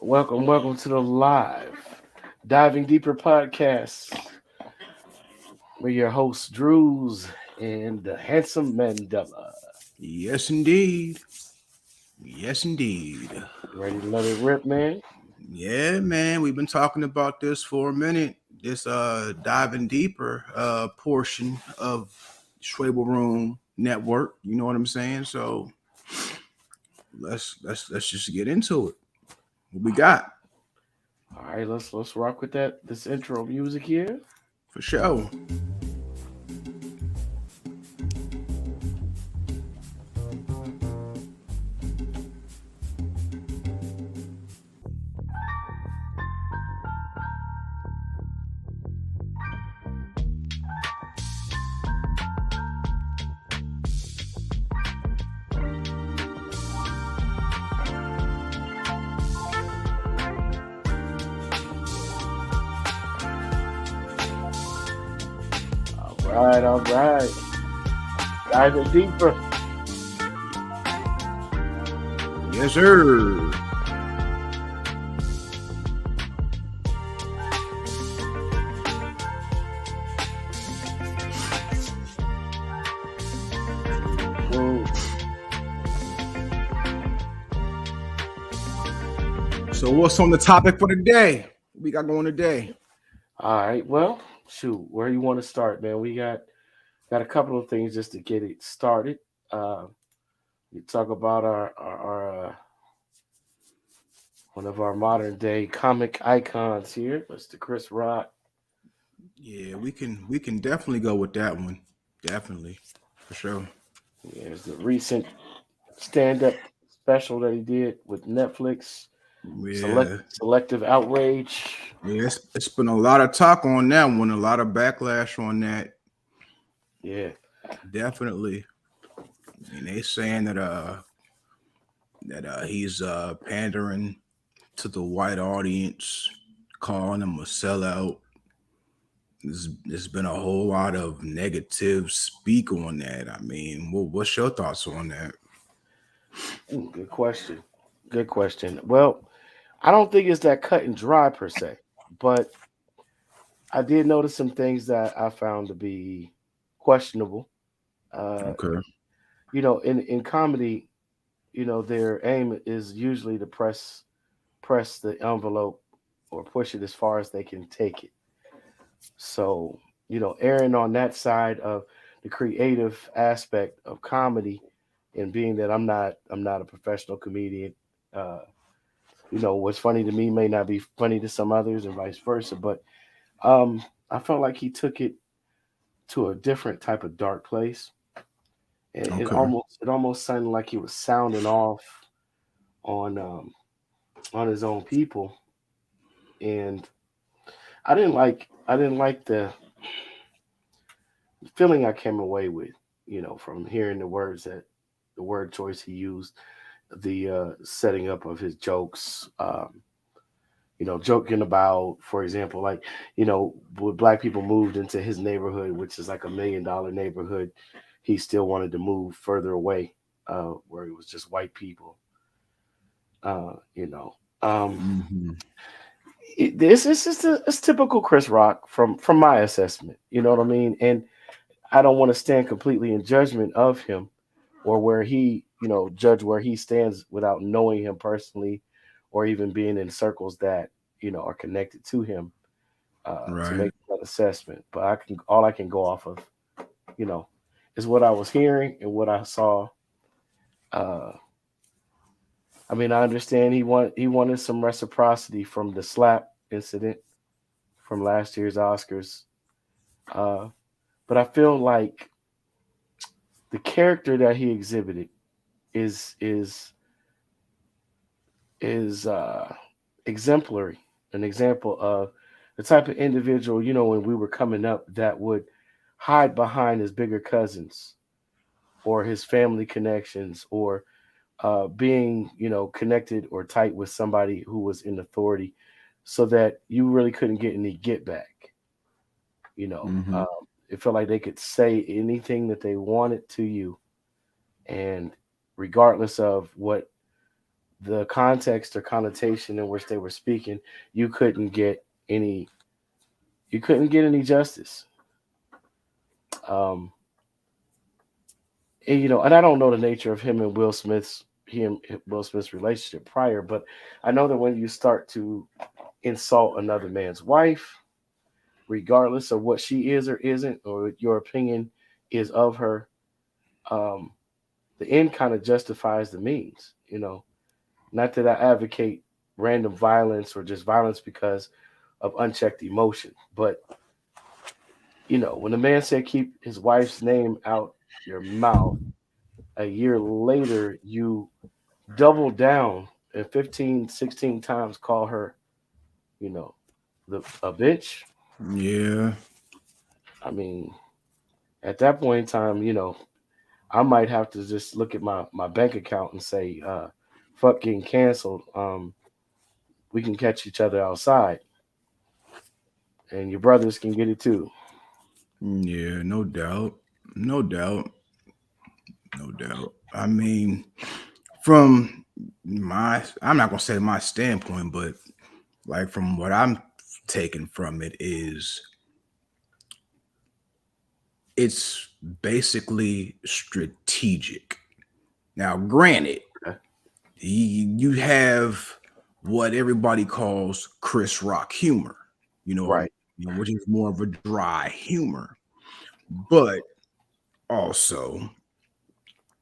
Welcome to the live Diving Deeper podcast. We're your hosts, Drewz and the handsome Mandela. Yes, indeed. Yes, indeed. Ready to let it rip, man? Yeah, man. We've been talking about this for a minute. This diving deeper portion of Schwable Room Network. You know what I'm saying? So let's just get into it. What we got All right, let's rock with this intro music here. for sure. All right. Diving deeper. Yes, sir. Mm. So what's on the topic for today? What we got going today? All right. Well, shoot, where you want to start, man? We got a couple of things just to get it started. Uh, we talk about our one of our modern day comic icons here, Mr. Chris Rock. Yeah, we can definitely go with that one. Definitely. For sure. There's the recent stand up special that he did with Netflix, Yeah. Selective Outrage. Yeah, it's been a lot of talk on that one, a lot of backlash on that. Yeah. Definitely. And they saying that he's pandering to the white audience, calling him a sellout. There's been a whole lot of negative speak on that. I mean, what's your thoughts on that? Good question. Good question. Well, I don't think it's that cut and dry per se, but I did notice some things that I found to be questionable. Uh, Okay. in comedy, their aim is usually to press the envelope or push it as far as they can take it. So, erring on that side of the creative aspect of comedy, and being that I'm not a professional comedian, uh, what's funny to me may not be funny to some others, and vice versa. But I felt like he took it to a different type of dark place. It Okay. almost sounded like he was sounding off on on his own people, and I didn't like the feeling I came away with, from hearing the word choice he used, the setting up of his jokes, joking about, for example, like, when black people moved into his neighborhood, which is like $1 million neighborhood, he still wanted to move further away, where it was just white people, uh, you know. Um, Hmm. this is just it's typical Chris Rock from my assessment. You know what I mean? And I don't want to stand completely in judgment of him, or where he, judge where he stands without knowing him personally, or even being in circles that are connected to him, to Right. make that assessment. But all I can go off of, you know, is what I was hearing and what I saw. Uh, I mean, I understand he wanted some reciprocity from the slap incident from last year's Oscars, uh, but I feel like the character that he exhibited is is is exemplary, an example of the type of individual, when we were coming up, that would hide behind his bigger cousins or his family connections, or being, connected or tight with somebody who was in authority, so that you really couldn't get any get back. You know, Hmm. um, it felt like they could say anything that they wanted to you, and regardless of what the context or connotation in which they were speaking, you couldn't get any you couldn't get any justice. Um, and, and I don't know the nature of him and Will Smith's relationship prior, but I know that when you start to insult another man's wife, regardless of what she is or isn't, or your opinion is of her, um, the end kind of justifies the means. Not that I advocate random violence or just violence because of unchecked emotion, but when the man said keep his wife's name out your mouth, a year later you double down and 15, 16 times call her, you know, a bitch. Yeah. I mean, at that point in time, I might have to just look at my bank account and say, fuck getting canceled. We can catch each other outside and your brothers can get it too. Yeah, no doubt. No doubt. No doubt. I mean, from I'm not gonna say my standpoint, but like from what I'm taking from it is it's basically strategic. Now, granted, Okay. you have what everybody calls Chris Rock humor, you know, Right. which is more of a dry humor, but also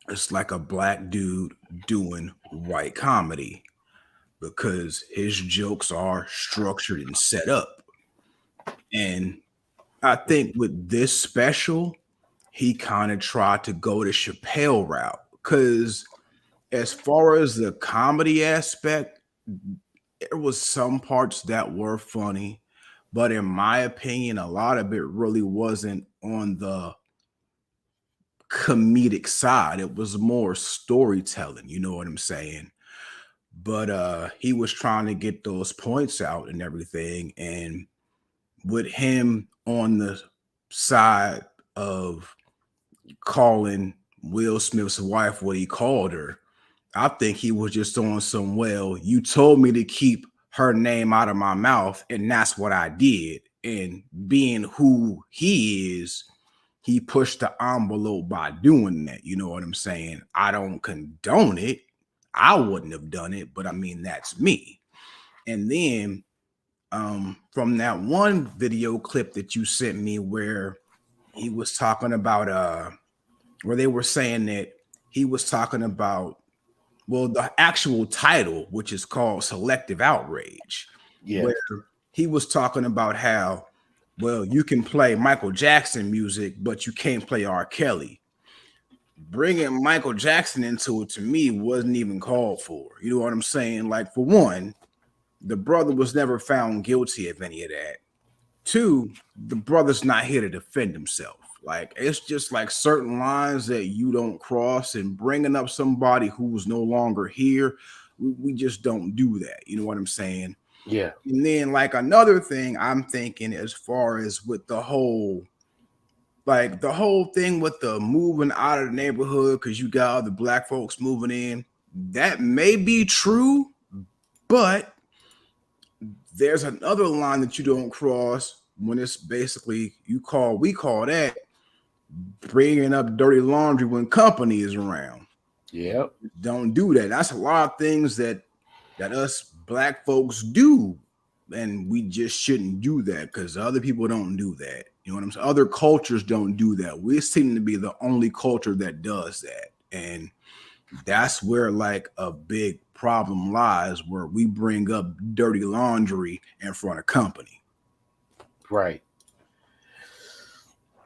it's like a black dude doing white comedy because his jokes are structured and set up. And I think with this special, he kind of tried to go the Chappelle route because as far as the comedy aspect, there was some parts that were funny, but in my opinion, a lot of it really wasn't on the comedic side. It was more storytelling, you know what I'm saying? But he was trying to get those points out and everything, and with him on the side of calling Will Smith's wife what he called her, I think he was just on some, well, you told me to keep her name out of my mouth, and that's what I did. And being who he is, he pushed the envelope by doing that. You know what I'm saying? I don't condone it. I wouldn't have done it, but I mean, that's me. And then from that one video clip that you sent me where he was talking about where they were saying that he was talking about, well, the actual title, which is called Selective Outrage, Yeah. where he was talking about how, well, you can play Michael Jackson music, but you can't play R. Kelly. Bringing Michael Jackson into it to me wasn't even called for. You know what I'm saying? Like, for one, the brother was never found guilty of any of that. Two, the brother's not here to defend himself. Like, it's just like certain lines that you don't cross, and bringing up somebody who's no longer here, we just don't do that. You know what I'm saying? Yeah. And then, like, another thing I'm thinking as far as with the whole thing with the moving out of the neighborhood because you got other black folks moving in, that may be true, but there's another line that you don't cross when it's basically we call that bringing up dirty laundry when company is around. Yep. Don't do that. That's a lot of things that us black folks do, and we just shouldn't do that because other people don't do that. You know what I'm saying? Other cultures don't do that. We seem to be the only culture that does that, and that's where like a big problem lies, where we bring up dirty laundry in front of company. Right.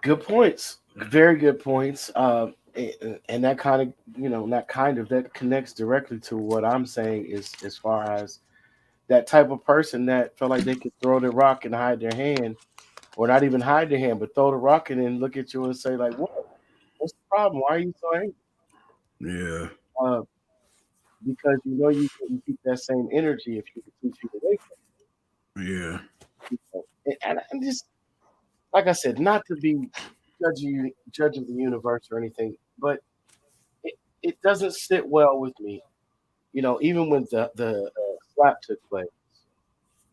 Good points. Very good points. And that kind of, that connects directly to what I'm saying is as far as that type of person that felt like they could throw the rock and hide their hand, or not even hide their hand, but throw the rock and then look at you and say like, "What? What's the problem? Why are you so angry?" Yeah, Uh, because you couldn't keep that same energy if you were 2 feet away yeah, from people. And just like I said, not to be judging the universe or anything, but it, it doesn't sit well with me even when the slap took place,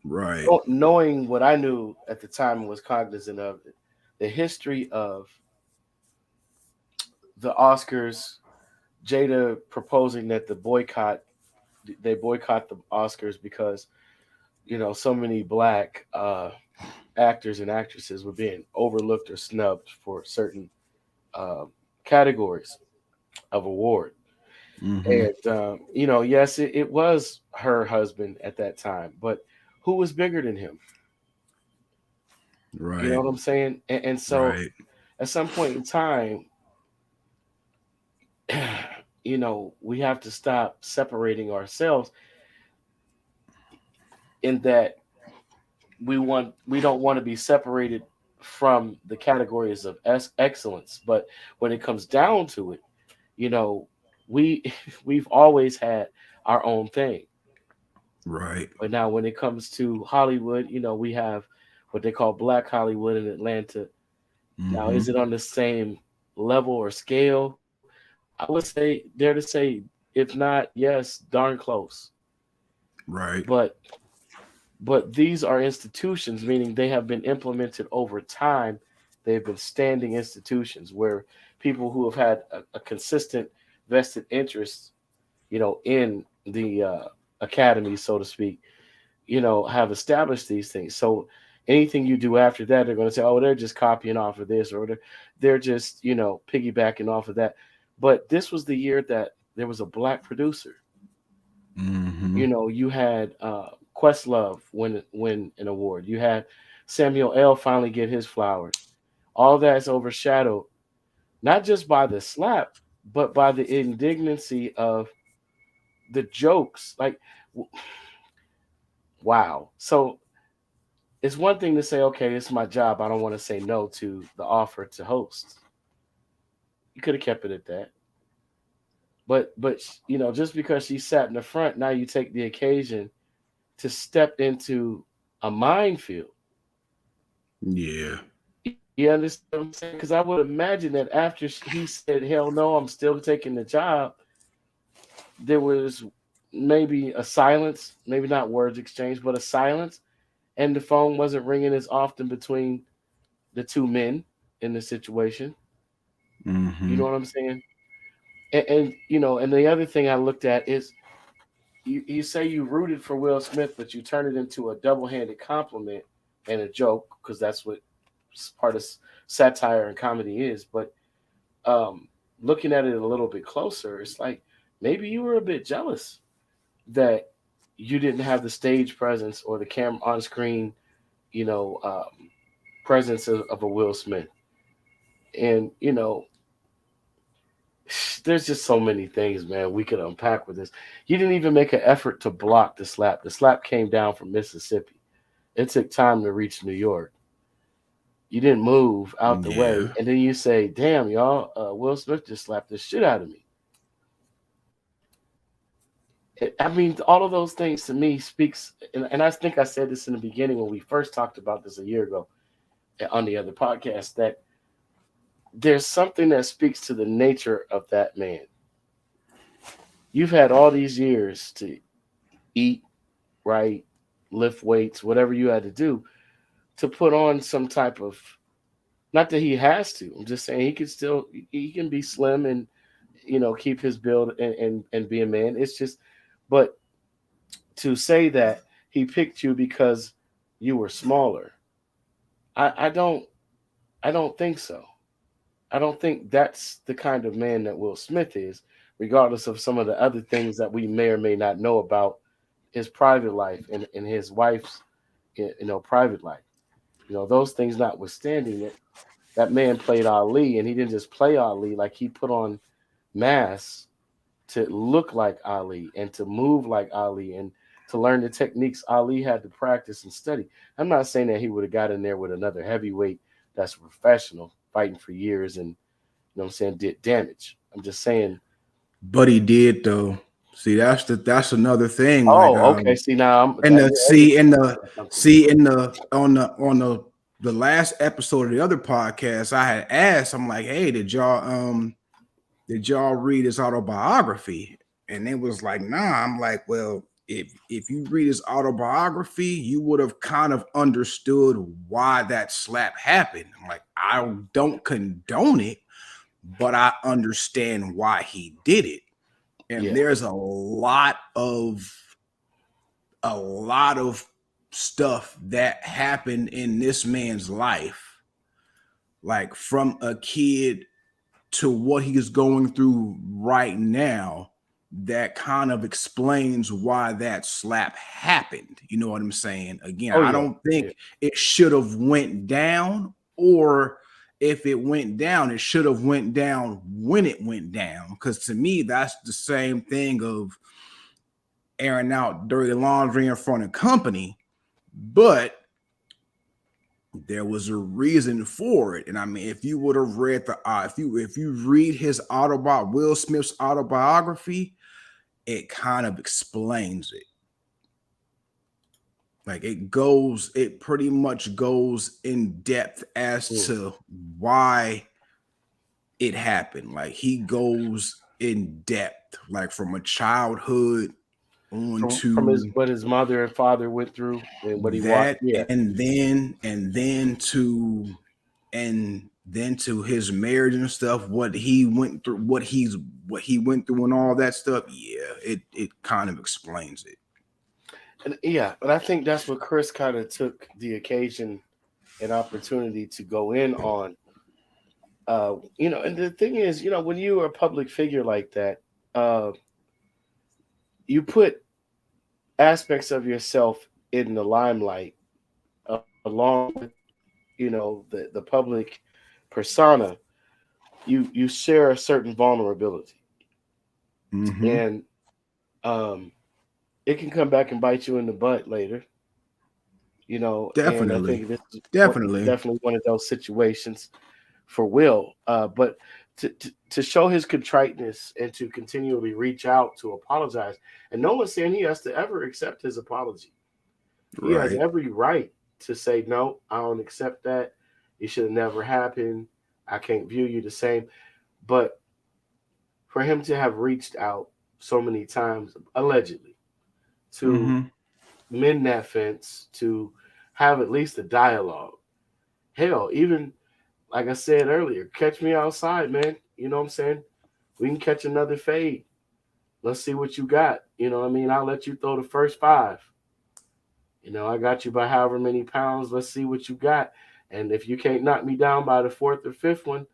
Right. knowing what I knew at the time and was cognizant of it, the history of the Oscars, Jada proposing that they boycott the Oscars because so many black actors and actresses were being overlooked or snubbed for certain uh, categories of award. Mm-hmm. And yes, it was her husband at that time, but who was bigger than him? You know Right. what I'm saying? And so Right. at some point in time, we have to stop separating ourselves in that we don't want to be separated from the categories of excellence. But when it comes down to it, you know, we we've always had our own thing. Right. But now when it comes to Hollywood, we have what they call Black Hollywood in Atlanta. Now, Mm-hmm. is it on the same level or scale? I would say dare to say, if not, yes, darn close. Right. But these are institutions, meaning they have been implemented over time. They've been standing institutions where people who have had a consistent vested interest, in the academy, so to speak, have established these things. So anything you do after that, they're going to say, "Oh, they're just copying off of this," or they're just piggybacking off of that. But this was the year that there was a black producer. Mm-hmm. You had Questlove win an award. You had Samuel L. finally get his flowers. All that's overshadowed not just by the slap, but by the indignancy of the jokes. Like, wow. So it's one thing to say, okay, it's my job. I don't want to say no to the offer to host. You could have kept it at that. But just because she sat in the front, now you take the occasion to step into a minefield. Yeah. You understand what I'm saying? Because I would imagine that after he said, "Hell no, I'm still taking the job," there was maybe a silence, maybe not words exchanged, but a silence, and the phone wasn't ringing as often between the two men in the situation. You Mm-hmm. know what I'm saying? And the other thing I looked at is you say you rooted for Will Smith, but you turn it into a double-handed compliment and a joke because that's what part of satire and comedy is. But um, looking at it a little bit closer, it's like maybe you were a bit jealous that you didn't have the stage presence or the camera on screen, you know, presence of a Will Smith. And there's just so many things, man, we could unpack with this. You didn't even make an effort to block the slap. The slap came down from Mississippi. It took time to reach New York. You didn't move out the way, Yeah. and then you say, "Damn, y'all, Will Smith just slapped the shit out of me." I mean, all of those things to me speaks, and I think I said this in the beginning when we first talked about this a year ago on the other podcast, that there's something that speaks to the nature of that man. You've had all these years to eat right, lift weights, whatever you had to do to put on some type of, not that he has to. I'm just saying he can be slim and keep his build and be a man. It's just, but to say that he picked you because you were smaller, I don't think so. I don't think that's the kind of man that Will Smith is, regardless of some of the other things that we may or may not know about his private life and his wife's private life. Those things notwithstanding, that man played Ali, and he didn't just play Ali, like he put on masks to look like Ali and to move like Ali and to learn the techniques Ali had to practice and study. I'm not saying that he would have got in there with another heavyweight that's a professional fighting for years and what I'm saying, did damage. I'm just saying. But he did though. See, that's another thing. Like Oh, okay. See, now and the you're something. see in the on the last episode of the other podcast, I had asked, I'm like, hey, did y'all read his autobiography? And it was like, nah. I'm like, well, if you read his autobiography, you would have kind of understood why that slap happened. I'm like, I don't condone it, but I understand why he did it. And Yeah. there's a lot of stuff that happened in this man's life, like from a kid to what he's going through right now, that kind of explains why that slap happened. You know what I'm saying? Again, Oh I yeah. don't Yeah. think it should have went down, or if it went down, it should have went down when it went down. Because to me, that's the same thing of airing out dirty laundry in front of company, but there was a reason for it. And I mean, if you would have read if you read his autobiography, Will Smith's autobiography, it kind of explains it. Like it pretty much goes in depth as Mm. to why it happened. Like he goes in depth, like from a childhood on From his to what his mother and father went through and what he watched. that, Yeah. and then to his marriage and stuff, what he went through, what he went through and all that stuff. Yeah, it kind of explains it. And yeah, but I think that's what Chris kind of took the occasion and opportunity to go in on. And the thing is, when you are a public figure like that, uh, you put aspects of yourself in the limelight along with, the public persona. You share a certain vulnerability, Mm-hmm. and um, it can come back and bite you in the butt later. And I Definitely, think this is definitely. definitely one of those situations for Will. But to show his contriteness and to continually reach out to apologize, and no one's saying he has to ever accept his apology. He has Right, every right to say, no, I don't accept that. It should have never happened. I can't view you the same. But for him to have reached out so many times, allegedly, to mm-hmm. mend that fence, to have at least a dialogue. Hell, even like I said earlier, catch me outside, man. You know what I'm saying? We can catch another fade. Let's see what you got. You know what I mean? I'll let you throw the first five. I got you by however many pounds. Let's see what you got. And if you can't knock me down by the fourth or fifth one,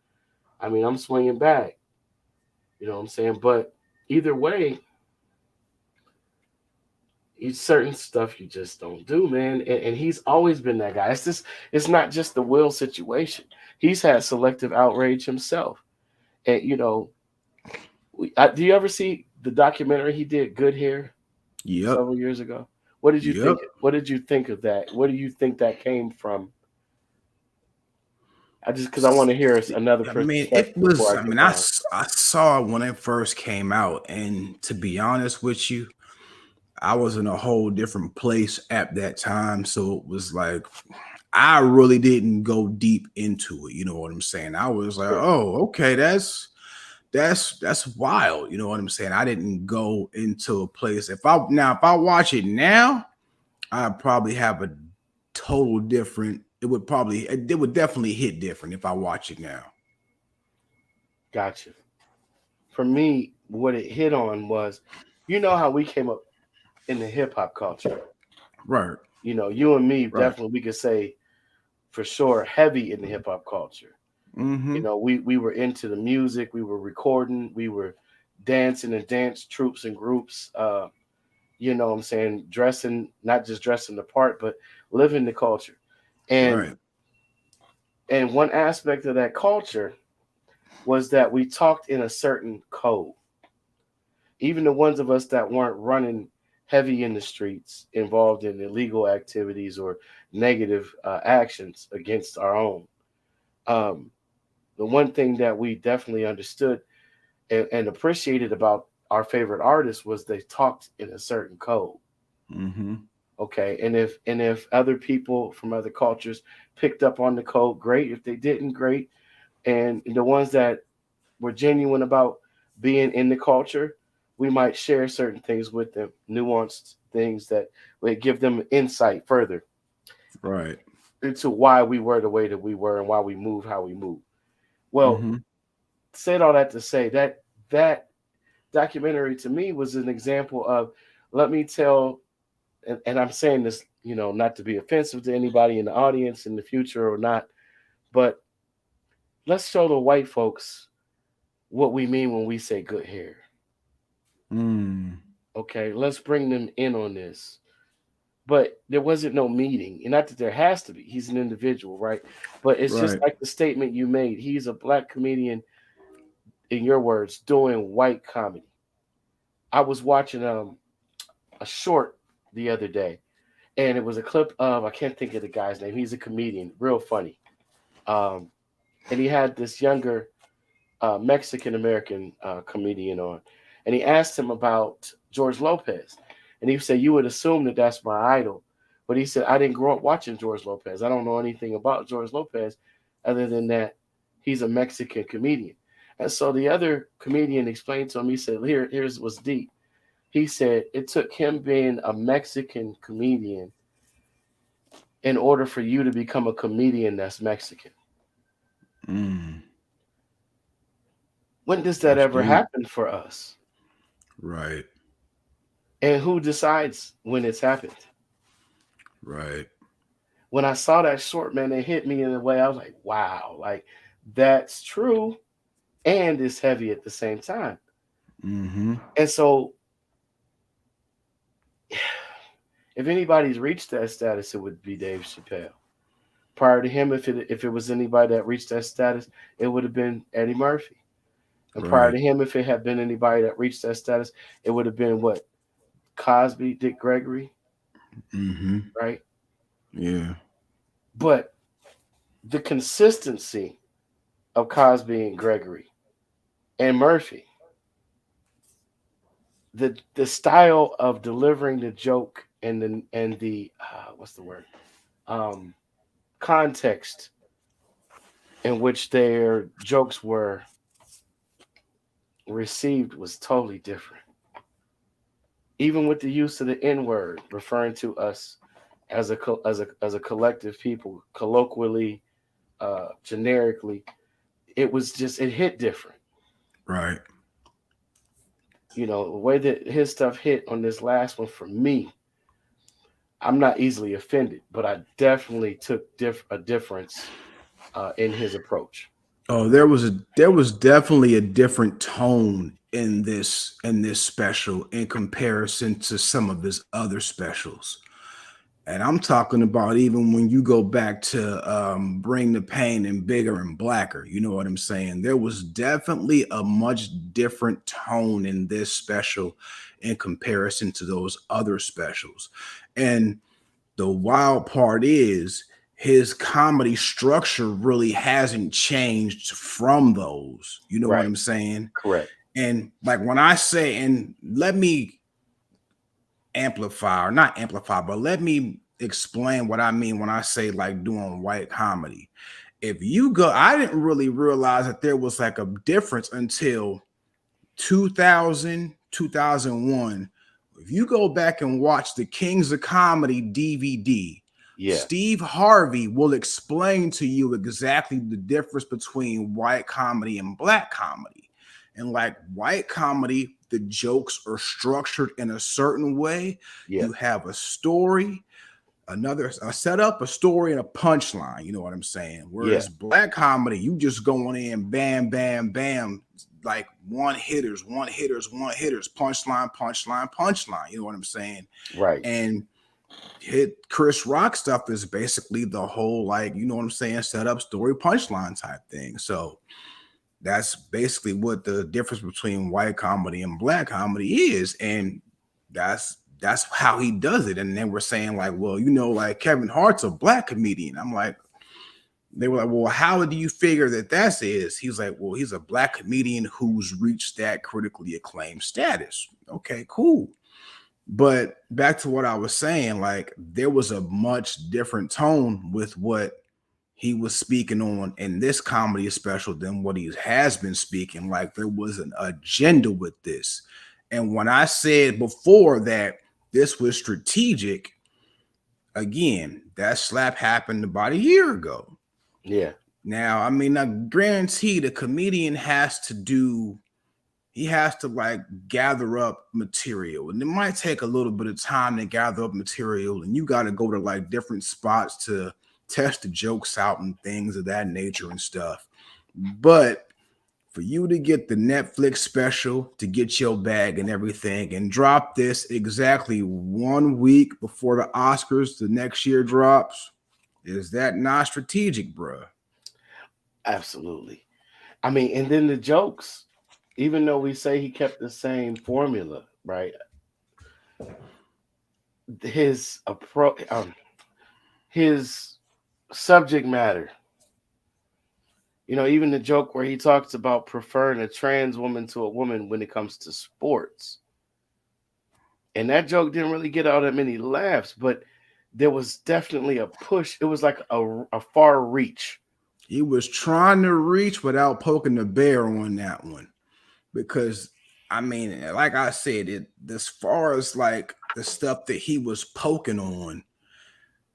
I mean, I'm swinging back. You know what I'm saying? But either way, it's certain stuff you just don't do, man. And he's always been that guy. It's not just the Will situation. He's had selective outrage himself. And do you ever see the documentary he did, Good Hair, Yep, several years ago? What did you yep. think? What did you think of that? What do you think that came from? I just because I want to hear another I mean, perspective it before was. I I get mean, mine. I saw it when it first came out, and to be honest with you, I was in a whole different place at that time. So it was like I really didn't go deep into it. You know what I'm saying? I was like, Sure, oh, okay, that's wild. You know what I'm saying? I didn't go into a place. If I watch it now, I probably have a total different. It would definitely hit different if I watch it now. gotcha. For me, what it hit on was, how we came up in the hip hop culture. Right, You and me right. definitely we could say for sure heavy in the hip hop culture. Mm-hmm. We were into the music, we were recording, we were dancing and dance troops and groups. What I'm saying, dressing, not just dressing the part, but living the culture. And Right, and one aspect of that culture was that we talked in a certain code. Even the ones of us that weren't running heavy in the streets, involved in illegal activities or negative actions against our own. Um, the one thing that we definitely understood and appreciated about our favorite artists was they talked in a certain code. mm-hmm. Okay, and if other people from other cultures picked up on the code, great. If they didn't, great. And the ones that were genuine about being in the culture, we might share certain things with them, nuanced things that would give them insight further Right. into why we were the way that we were and why we move how we move. Well, Mm-hmm. said all that to say that that documentary to me was an example of, let me tell, and I'm saying this, not to be offensive to anybody in the audience in the future or not, but let's show the white folks what we mean when we say good hair. Mm. Okay, let's bring them in on this. But there wasn't no meeting, and not that there has to be. He's an individual, right? But it's just Right. like the statement you made. He's a black comedian, in your words, doing white comedy. I was watching a short the other day, and it was a clip of, I can't think of the guy's name. He's a comedian, real funny. Um, and he had this younger Mexican American comedian on, and he asked him about George Lopez, and he said, "You would assume that that's my idol," but he said, "I didn't grow up watching George Lopez. I don't know anything about George Lopez, other than that he's a Mexican comedian." And so the other comedian explained to him. He said, "Here's what's deep." He said it took him being a Mexican comedian in order for you to become a comedian that's Mexican. Mm. When does that That's ever deep. happen for us? Right. And who decides when it's happened? Right. When I saw that short, man, it hit me in a way I was like, wow, like that's true and it's heavy at the same time. Mm-hmm. And so if anybody's reached that status, it would be Dave Chappelle. Prior to him, if it was anybody that reached that status, it would have been Eddie Murphy. And prior Right. to him, if it had been anybody that reached that status, it would have been what? Cosby, Dick Gregory, Mm-hmm. right? Yeah. But the consistency of Cosby and Gregory and Murphy, the style of delivering the joke and the what's the word, um, context in which their jokes were received was totally different. Even with the use of the N word, referring to us as a collective people, colloquially, generically, it hit different. Right. The way that his stuff hit on this last one for me, I'm not easily offended, but I definitely took a difference in his approach. Oh, there was definitely a different tone in this special in comparison to some of his other specials. And I'm talking about even when you go back to Bring the Pain and Bigger and Blacker, you know what I'm saying? There was definitely a much different tone in this special in comparison to those other specials. And the wild part is his comedy structure really hasn't changed from those. You know what Right. I'm saying? Correct. And like when I say, and let me amplify or not amplify, but let me explain what I mean when I say like doing white comedy. If you go, I didn't really realize that there was like a difference until 2000, 2001. If you go back and watch the Kings of Comedy DVD, Yeah. Steve Harvey will explain to you exactly the difference between white comedy and black comedy. And like white comedy, the jokes are structured in a certain way. Yeah. You have a story, another a setup, a story, and a punchline. You know what I'm saying? Yeah. Whereas black comedy, you just going in, bam, bam, bam, like one hitters, punchline, punchline, punchline. You know what I'm saying? Right. And hit Chris Rock stuff is basically the whole like, you know what I'm saying, setup, story, punchline type thing. So that's basically what the difference between white comedy and black comedy is. And that's how he does it. And then we're saying, like, well, like Kevin Hart's a black comedian. I'm like, they were like, well, how do you figure that that is? He's like, well, he's a black comedian who's reached that critically acclaimed status. Okay, cool. But back to what I was saying, like, there was a much different tone with what he was speaking on in this comedy special than what he has been speaking. Like, there was an agenda with this. And when I said before that this was strategic, again, that slap happened about a year ago. Yeah. Now, I mean, I guarantee the comedian has to do, he has to like gather up material. And it might take a little bit of time to gather up material. And you got to go to like different spots to test the jokes out and things of that nature and stuff. But for you to get the Netflix special, to get your bag and everything, and drop this exactly 1 week before the Oscars the next year drops, is that not strategic, bruh? Absolutely. I mean, and then the jokes, even though we say he kept the same formula, right? His approach, his subject matter. Even the joke where he talks about preferring a trans woman to a woman when it comes to sports. And that joke didn't really get all that many laughs, but there was definitely a push. It was like a far reach. He was trying to reach without poking the bear on that one. Because I mean, like I said, as far as like the stuff that he was poking on,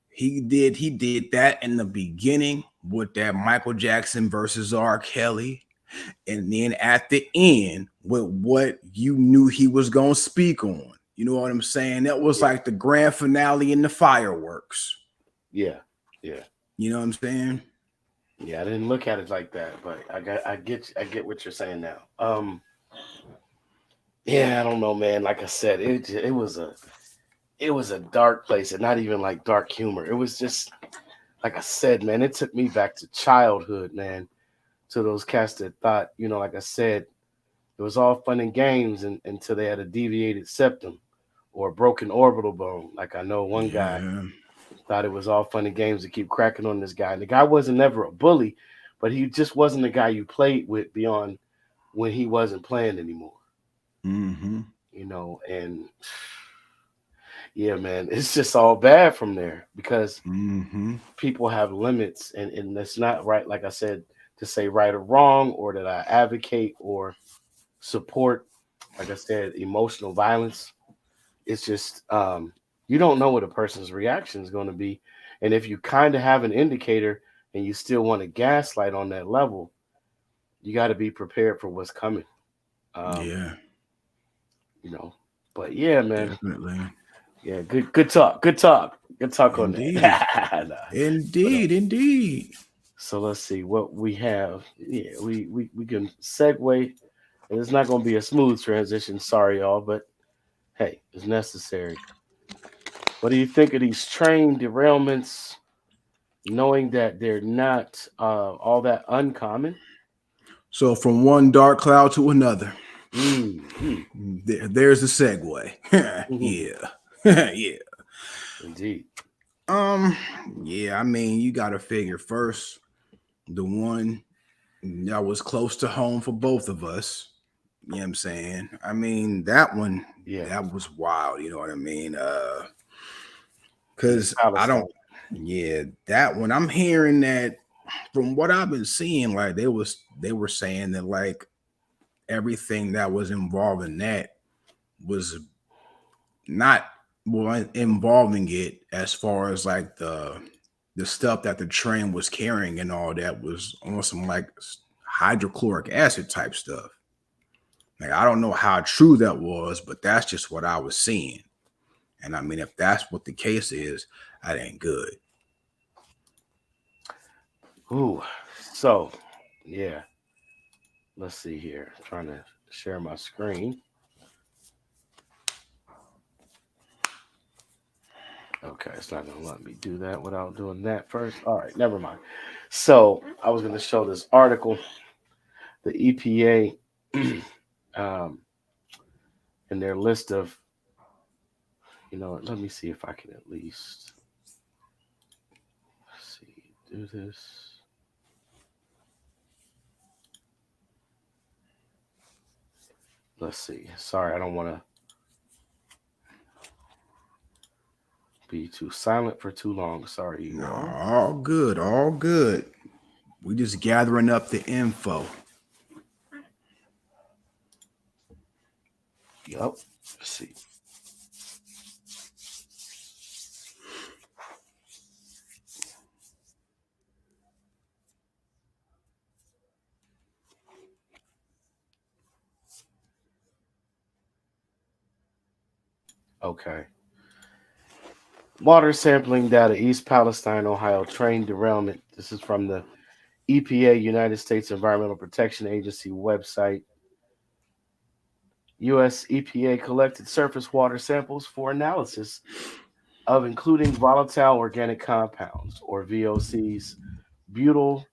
he did that in the beginning with that Michael Jackson versus R. Kelly, and then at the end with what you knew he was gonna speak on. You know what I'm saying? That was Yeah, like the grand finale in the fireworks. yeah, yeah, You know what I'm saying? yeah. I didn't look at it like that, but I get what you're saying now. Yeah, I don't know, man. Like I said, it was a dark place, and not even like dark humor. It was just like I said, man. It took me back to childhood, man. To those cats that thought, like I said, it was all fun and games until they had a deviated septum or a broken orbital bone. Like I know one guy Yeah. thought it was all fun and games to keep cracking on this guy. And the guy wasn't never a bully, but he just wasn't the guy you played with beyond when he wasn't playing anymore. Mm-hmm. And yeah, man, it's just all bad from there because Mm-hmm. people have limits, and it's not right, like I said, to say right or wrong, or that I advocate or support, like I said, emotional violence. It's just you don't know what a person's reaction is going to be, and if you kind of have an indicator and you still want to gaslight on that level, you got to be prepared for what's coming. Um, Yeah, you know, but yeah, man, definitely. yeah, good talk on Indeed. that. Nah. But Indeed, indeed. so let's see what we have. Yeah, we can segue, and it's not going to be a smooth transition. Sorry, y'all, but hey, it's necessary. What do you think of these train derailments, knowing that they're not all that uncommon? So from one dark cloud to another. Mm-hmm. There's the segue. Mm-hmm. Yeah. Yeah. Indeed. Um, yeah, I mean, you gotta figure first, the one that was close to home for both of us. You know what I'm saying? I mean, that one, Yeah. that was wild, you know what I mean? Yeah. Because I Palestine. don't, yeah, that one, I'm hearing that from what I've been seeing, like they were saying that like everything that was involved in that was not well involving it as far as like the stuff that the train was carrying and all that was on some like hydrochloric acid type stuff. Like I don't know how true that was, but that's just what I was seeing. And I mean, if that's what the case is, that ain't good. Ooh. So, yeah. Let's see here. I'm trying to share my screen. Okay, it's not gonna let me do that without doing that first. All right, never mind. So I was gonna show this article, the EPA, um, and their list of, let me see if I can at least see do this. Let's see. Sorry, I don't want to be too silent for too long. Sorry, you No, all. all good, all good. We just gathering up the info. Yep. Let's see. Okay. Water sampling data, East Palestine, Ohio, train derailment. This is from the EPA, United States Environmental Protection Agency website. U.S. EPA collected surface water samples for analysis of including volatile organic compounds, or VOCs, butyl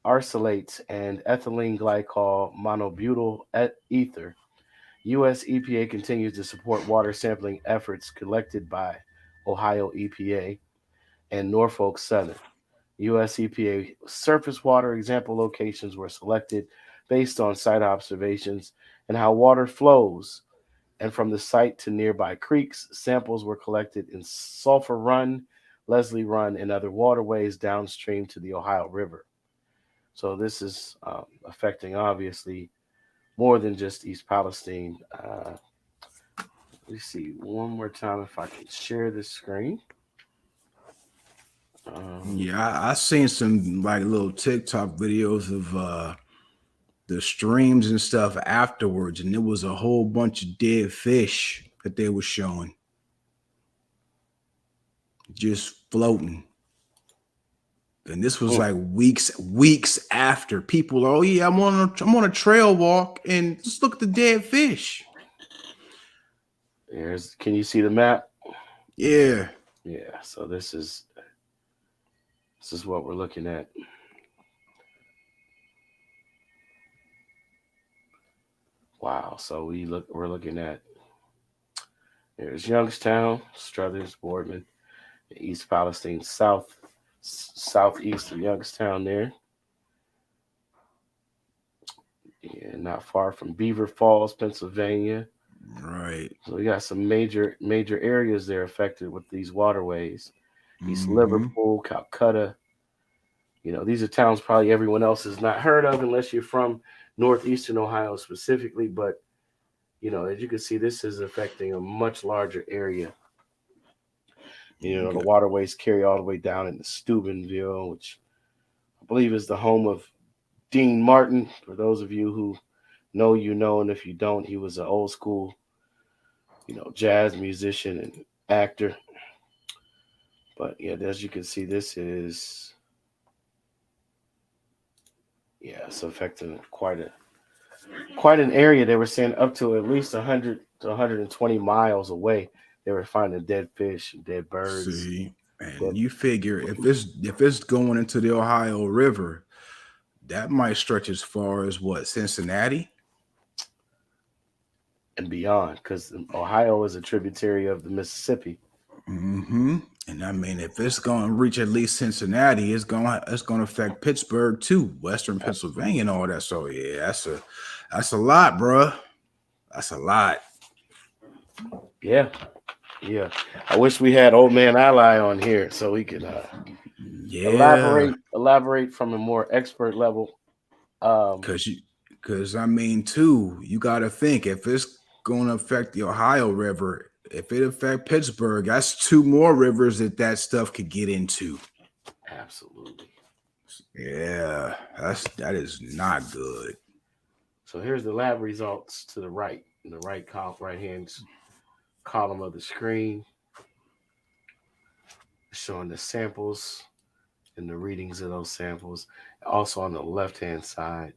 arsenalates, and ethylene glycol monobutyl ether. U.S. EPA continues to support water sampling efforts collected by Ohio EPA and Norfolk Southern. U.S. EPA surface water example locations were selected based on site observations and how water flows. And from the site to nearby creeks, samples were collected in Sulphur Run, Leslie Run, and other waterways downstream to the Ohio River. So this is affecting, obviously, more than just East Palestine. Let me see one more time if I can share this screen. Um, Yeah, I seen some like little TikTok videos of the streams and stuff afterwards, and there was a whole bunch of dead fish that they were showing just floating. And this was mm, like weeks after people. Oh yeah, I'm on a trail walk, and just look at the dead fish. can you see the map? Yeah, Yeah. So this is what we're looking at. Wow. So we're looking at there's Youngstown, Struthers, Boardman, East Palestine, southeast of Youngstown there. Yeah, not far from Beaver Falls, Pennsylvania. right. So we got some major areas there affected with these waterways. East Mm-hmm. Liverpool, Calcutta. These are towns probably everyone else has not heard of unless you're from northeastern Ohio specifically. But as you can see, this is affecting a much larger area. The waterways carry all the way down into Steubenville, which I believe is the home of Dean Martin. For those of you who know, and if you don't, he was an old school, jazz musician and actor. But yeah, as you can see, this is it's affecting quite an area. They were saying up to at least 100 to 120 miles away. They were finding dead fish, dead birds, See, dead and you figure if it's going into the Ohio River, that might stretch as far as what, Cincinnati? and beyond, because Ohio is a tributary of the Mississippi. Mm-hmm. And I mean, if it's going to reach at least Cincinnati, it's going to affect Pittsburgh too, Western Absolutely. Pennsylvania, and all that. So yeah, that's a lot, bruh. That's a lot. Yeah, yeah. I wish we had old man Ally on here so we could Yeah, elaborate from a more expert level. Um, cause I mean, too, you got to think if it's going to affect the Ohio River, if it affect Pittsburgh, that's two more rivers that stuff could get into. Absolutely. Yeah, that is not good. So here's the lab results to the right, in the right hand column of the screen, showing the samples and the readings of those samples. Also on the left hand side.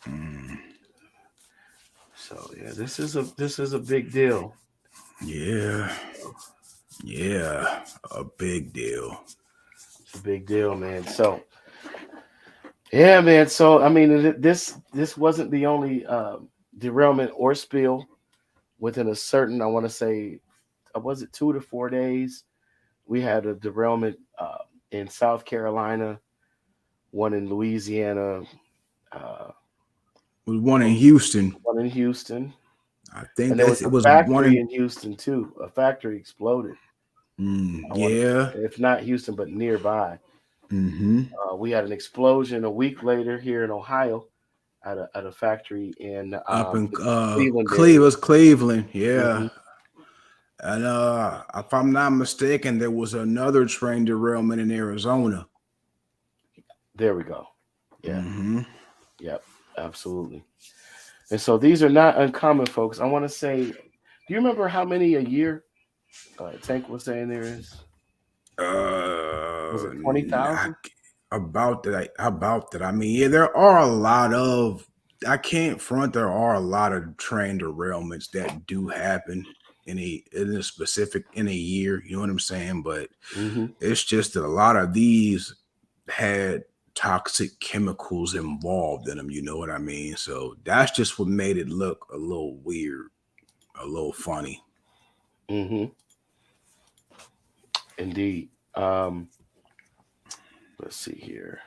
Mm, So yeah, this is a big deal. yeah, yeah, a big deal. It's a big deal, man. So yeah, man. So I mean, this wasn't the only derailment or spill within a certain. I want to say, was it 2 to 4 days? We had a derailment in South Carolina, one in Louisiana, uh, Was one in Houston. one in Houston, I think and there was it a was one factory in. in Houston too. A factory exploded. I want to say, Yeah. if not Houston, but nearby. Mm-hmm. We had an explosion a week later here in Ohio at a factory in Up in Cleveland area. Cleveland, Cleveland, yeah. Hmm. And if I'm not mistaken, there was another train derailment in Arizona. There we go. Yeah. Mm-hmm. Yep. Absolutely. And so these are not uncommon, folks. I want to say, do you remember how many a year Tank was saying there is? Was it I, 20,000? about that. I mean, yeah, there are a lot of. I can't front. There are a lot of train derailments that do happen in a year. You know what I'm saying? But Mm-hmm. it's just that a lot of these had toxic chemicals involved in them. You know what I mean? So that's just what made it look a little weird, a little funny. Mm-hmm. Indeed. Um, let's see here.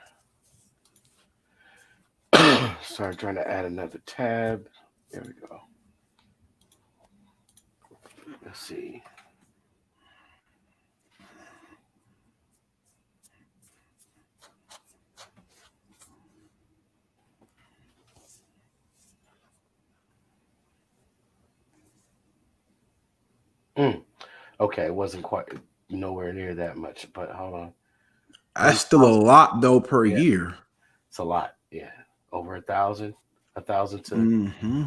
Sorry, trying to add another tab. There we go. Let's see. Mm. Okay, it wasn't quite nowhere near that much, but hold on. That's still a 20,000. lot though per Yeah, year. it's a lot. Yeah, over 1,000, 1,000 to Mm-hmm.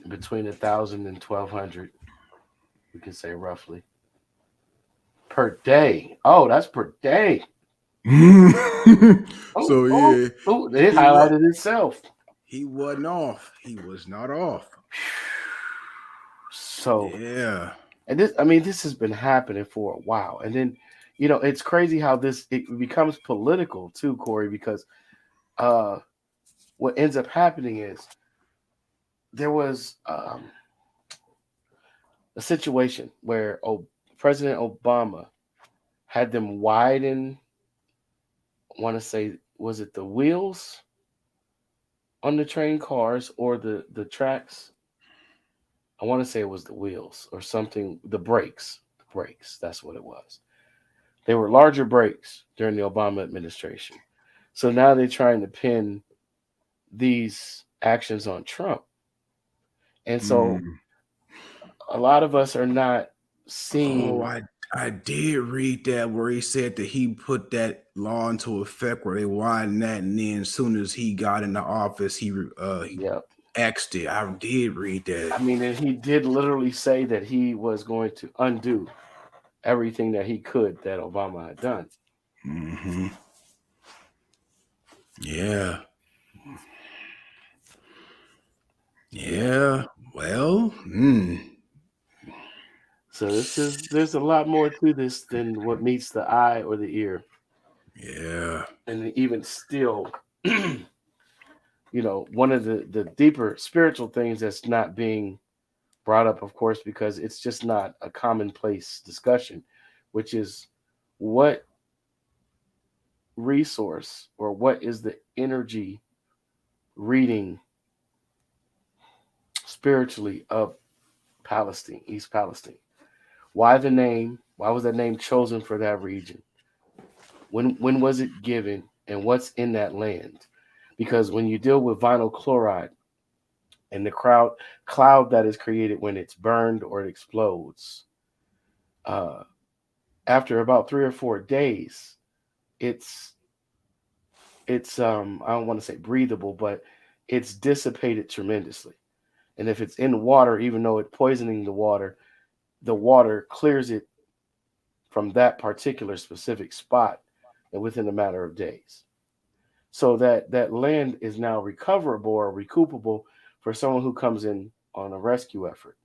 between 1,000 and 1,200. We can say roughly per day. Oh, that's per day. Oh, So oh, yeah, oh! It he what highlighted itself. he wasn't off. He was not off. So, Yeah. and this, I mean, this has been happening for a while, and then, it's crazy how this it becomes political too, Corey, because uh, what ends up happening is there was a situation where President Obama had them widen. I want to say, was it the wheels on the train cars or the tracks? I want to say it was the wheels or something. The brakes. That's what it was. They were larger brakes during the Obama administration. So now they're trying to pin these actions on Trump. And so Mm. a lot of us are not Oh, seeing. I did read that where he said that he put that law into effect where they widened that, and then as soon as he got in the office, he Yeah. axed it. I did read that. I mean, and he did literally say that he was going to undo everything that he could that Obama had done. Mm-hmm. Yeah. Yeah. Yeah. Well. So there's a lot more to this than what meets the eye or the ear. Yeah. And even still, one of the deeper spiritual things that's not being brought up, of course, because it's just not a commonplace discussion, which is what resource or what is the energy reading spiritually of Palestine, East Palestine. Why the name? Why was that name chosen for that region? When was it given? And what's in that land? Because when you deal with vinyl chloride and the cloud that is created when it's burned or it explodes, uh, after about 3 or 4 days, it's I don't want to say breathable, but it's dissipated tremendously. And if it's in water, even though it's poisoning the water clears it from that particular specific spot and within a matter of days. So that land is now recoverable or recoupable for someone who comes in on a rescue effort.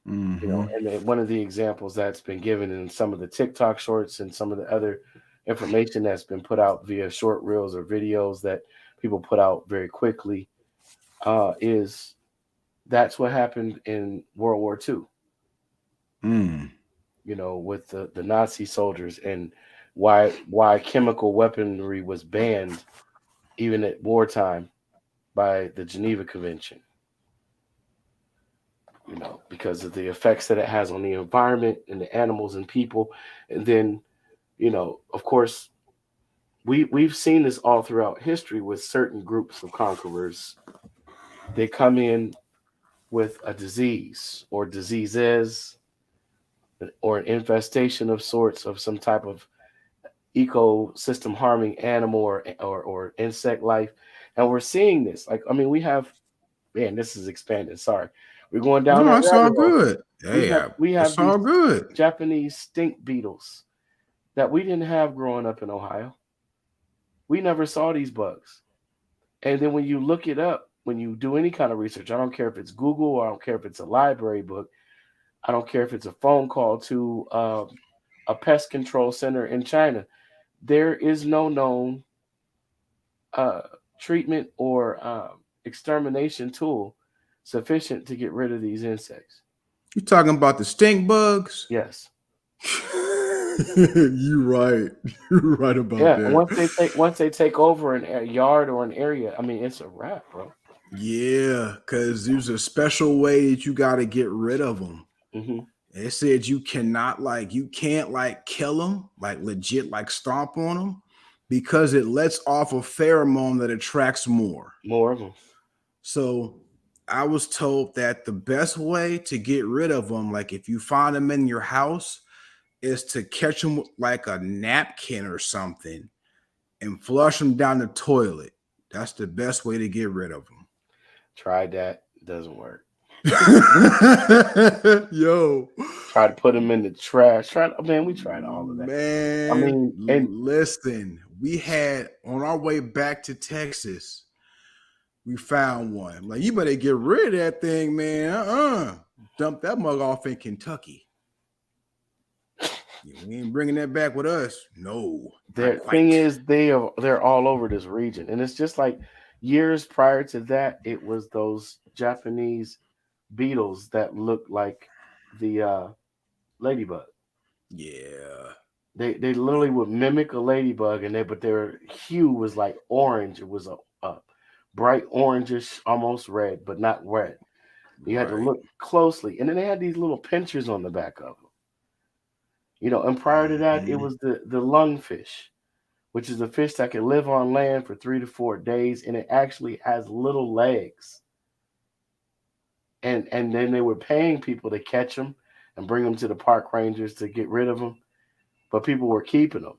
Mm-hmm. And then one of the examples that's been given in some of the TikTok shorts and some of the other information that's been put out via short reels or videos that people put out very quickly is that's what happened in World War II. Mm. With the Nazi soldiers and why chemical weaponry was banned even at wartime by the Geneva Convention. Because of the effects that it has on the environment and the animals and people. And then, of course, we've seen this all throughout history with certain groups of conquerors. They come in with a disease or diseases or an infestation of sorts of some type of ecosystem harming animal or insect life. And we're seeing this. Like, I mean, we have, man, this is expanding. Sorry. We're going down No, that it's all rabbit hole. good. Hey, We have it's these all good. Japanese stink beetles that we didn't have growing up in Ohio. We never saw these bugs. And then when you look it up, when you do any kind of research, I don't care if it's Google, or I don't care if it's a library book, I don't care if it's a phone call to a pest control center in China, there is no known uh, treatment or extermination tool sufficient to get rid of these insects. You talking about the stink bugs? Yes. You right. You're right about Yeah. that. Once they take over a yard or an area, I mean, it's a wrap, bro. Yeah, because there's a special way that you got to get rid of them. Hmm. It said you can't like kill them, like legit, like stomp on them, because it lets off a pheromone that attracts more. More of them. So I was told that the best way to get rid of them, like if you find them in your house, is to catch them with like a napkin or something and flush them down the toilet. That's the best way to get rid of them. Tried that. Doesn't work. Yo, Try to put them in the trash. Man, we tried all of that. I man, mean, and listen, we had on our way back to Texas, we found one. I'm like, you better get rid of that thing, man. Dump that mug off in Kentucky. We ain't bringing that back with us. No, not the thing quite. is, they're all over this region, and it's just like years prior to that, it was those Japanese beetles that looked like the ladybug. Yeah. They literally would mimic a ladybug, and but their hue was like orange. It was a bright orangish, almost red, but not red. You had to Right. look closely, and then they had these little pinchers on the back of them. And prior to that, it Mm-hmm. was the lungfish, which is a fish that can live on land for 3 to 4 days, and it actually has little legs. And then they were paying people to catch them and bring them to the park rangers to get rid of them, but people were keeping them,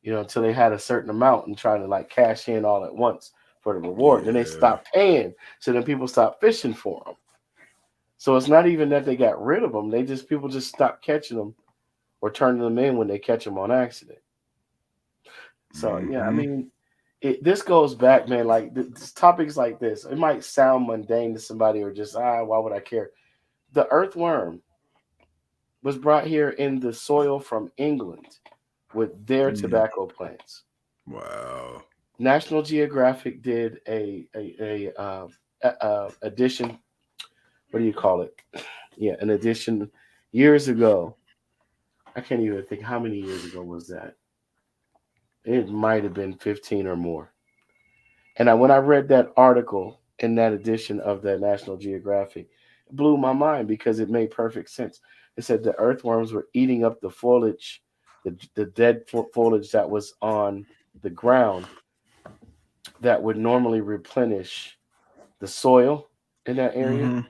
until they had a certain amount and trying to like cash in all at once for the reward. Then they Yeah. stopped paying, so then people stopped fishing for them. So it's not even that they got rid of them; people just stopped catching them or turning them in when they catch them on accident. So yeah, I Mm-hmm. mean, this goes back, man. Like this topics like this, it might sound mundane to somebody or just why would I care? The earthworm was brought here in the soil from England with their Mm. tobacco plants. Wow. National Geographic did a edition. What do you call it? Yeah, an edition years ago. I can't even think how many years ago was that. It might have been 15 or more. And when I read that article in that edition of the National Geographic, it blew my mind because it made perfect sense. It said the earthworms were eating up the foliage, the dead foliage that was on the ground that would normally replenish the soil in that area. Mm-hmm.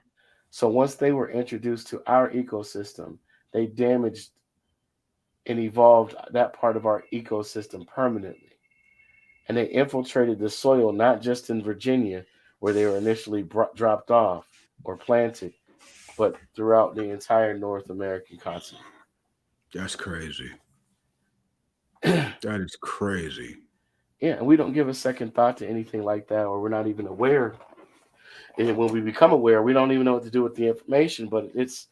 So once they were introduced to our ecosystem, they damaged and evolved that part of our ecosystem permanently. And they infiltrated the soil not just in Virginia, where they were initially dropped off or planted, but throughout the entire North American continent. That's crazy. Yeah, That is crazy. and we don't give a second thought to anything like that, or we're not even aware. And when we become aware, we don't even know what to do with the information. But it's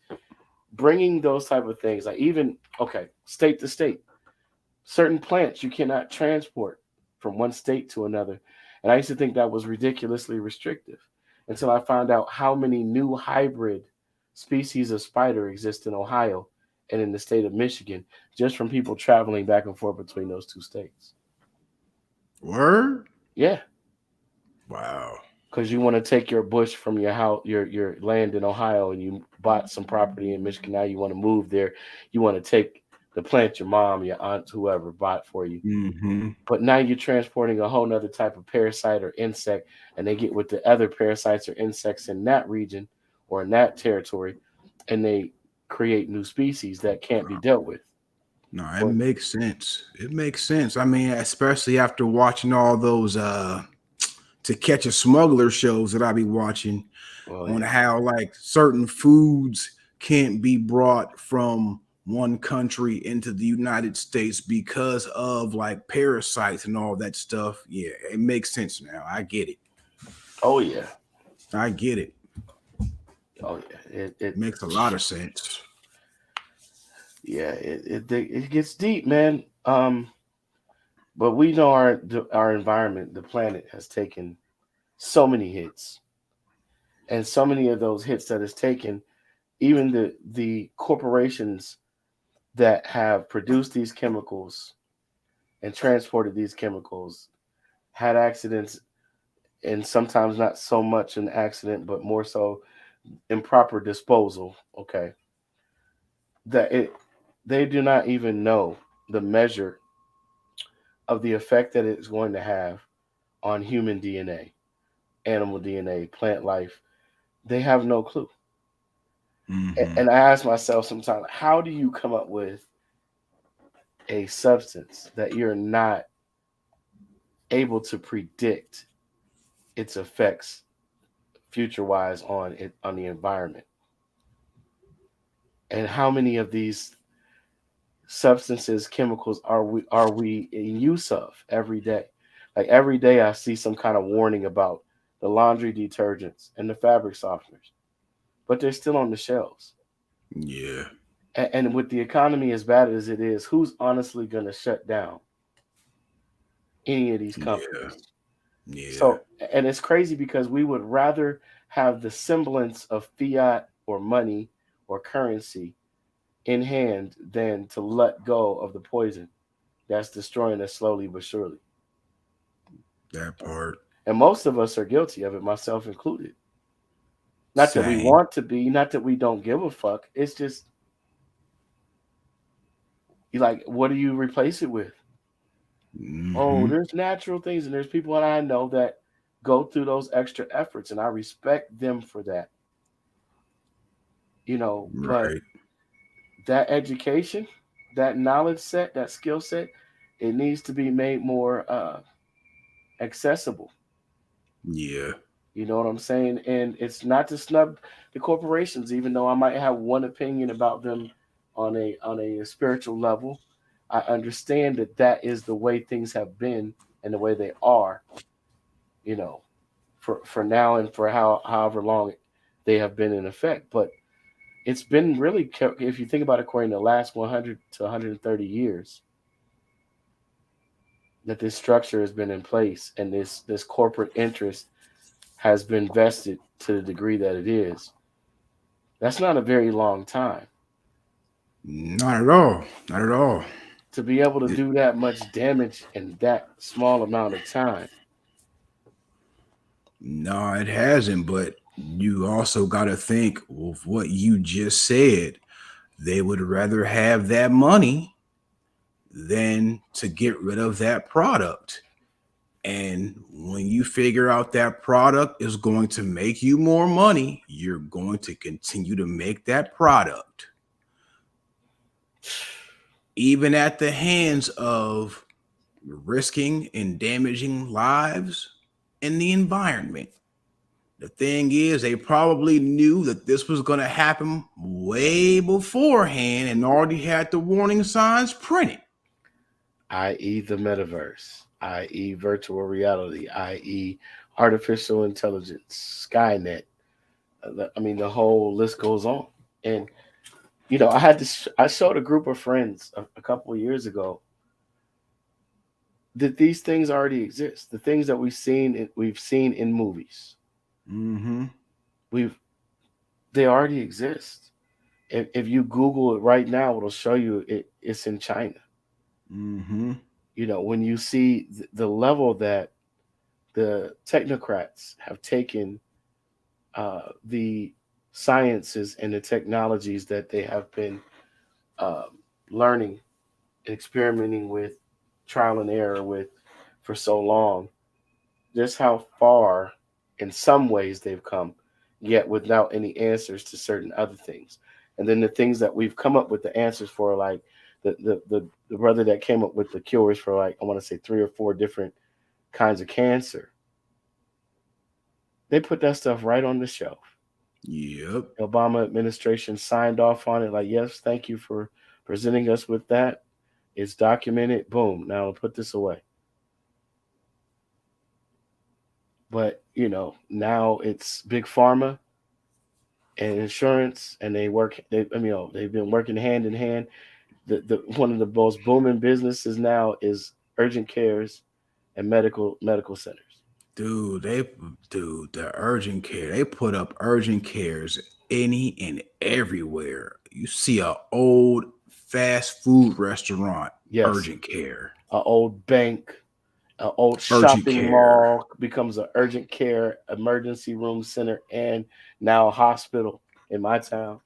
bringing those type of things, like even state to state, certain plants you cannot transport from one state to another. And I used to think that was ridiculously restrictive until I found out how many new hybrid species of spider exist in Ohio and in the state of Michigan just from people traveling back and forth between those two states. Word? Yeah, Wow. because you want to take your bush from your house, your land in Ohio, and you bought some property in Michigan. Now you want to move there. You want to take the plant your mom, your aunt, whoever bought for you. Mm-hmm. But now you're transporting a whole nother type of parasite or insect, and they get with the other parasites or insects in that region or in that territory, and they create new species that can't be dealt with. No, it Or, makes sense. It makes sense. I mean, especially after watching all those to catch a smuggler shows that I be watching well, on yeah. how like certain foods can't be brought from one country into the United States because of like parasites and all that stuff. Yeah, it makes sense now. I get it. Oh yeah. I get it. Oh yeah. Makes a lot of sense. Yeah. It gets deep, man. But we know our environment, the planet, has taken so many hits, and so many of those hits that it's taken, even the corporations that have produced these chemicals and transported these chemicals had accidents, and sometimes not so much an accident, but more so improper disposal. Okay, that it they do not even know the measure of the effect that it's going to have on human DNA, animal DNA, plant life. They have no clue. Hmm. And I ask myself sometimes, how do you come up with a substance that you're not able to predict its effects future wise on the environment? And how many of these substances, chemicals are we in use of every day? Like every day I see some kind of warning about the laundry detergents and the fabric softeners, but they're still on the shelves. Yeah. And with the economy as bad as it is, who's honestly going to shut down any of these Yeah. companies? Yeah. So, and it's crazy because we would rather have the semblance of fiat or money or currency in hand than to let go of the poison that's destroying us slowly but surely. That part. And most of us are guilty of it, myself included. Not that we Same. want to be, not that we don't give a fuck. It's just you like, what do you replace it with? Oh, Hmm. there's natural things, and there's people that I know that go through those extra efforts, and I respect them for that, But Right. that education, that knowledge set, that skill set, it needs to be made more accessible. Yeah. You know what I'm saying? And it's not to snub the corporations, even though I might have one opinion about them on a spiritual level. I understand that that is the way things have been and the way they are, you know, for now and for however long they have been in effect. But it's been really, if you think about it, according to the last 100 to 130 years, that this structure has been in place and this corporate interest has been vested to the degree that it is. That's not a very long time Not at all. Not at all. to be able to It, do that much damage in that small amount of time. no, it hasn't. But you also got to think of what you just said. They would rather have that money than to get rid of that product. And when you figure out that product is going to make you more money, you're going to continue to make that product, even at the hands of risking and damaging lives and the environment. The thing is, they probably knew that this was going to happen way beforehand and already had the warning signs printed. I.e., the metaverse, i.e., virtual reality, i.e., artificial intelligence, Skynet. I mean, the whole list goes on. And I showed a group of friends a couple of years ago that these things already exist. The things that we've seen in movies, Mm-hmm. we've they already exist. If you Google it right now, it'll show you it's in China. Mm-hmm. When you see the level that the technocrats have taken the sciences and the technologies that they have been uh, learning experimenting with trial and error with for so long, just how far in some ways they've come, yet without any answers to certain other things. And then the things that we've come up with the answers for, like the brother that came up with the cures for, like, I want to say 3 or 4 different kinds of cancer, they put that stuff right on the shelf. Yep. The Obama administration signed off on it, like, yes, thank you for presenting us with that. It's documented. Boom. Now put this away. But now it's big pharma and insurance, and they work. They've been working hand in hand. The one of the most booming businesses now is urgent cares and medical centers. The urgent care. They put up urgent cares any and everywhere. You see a old fast food restaurant, Yes, urgent care. an old bank, an old Urgent shopping care. mall becomes an urgent care emergency room center, and now a hospital in my town.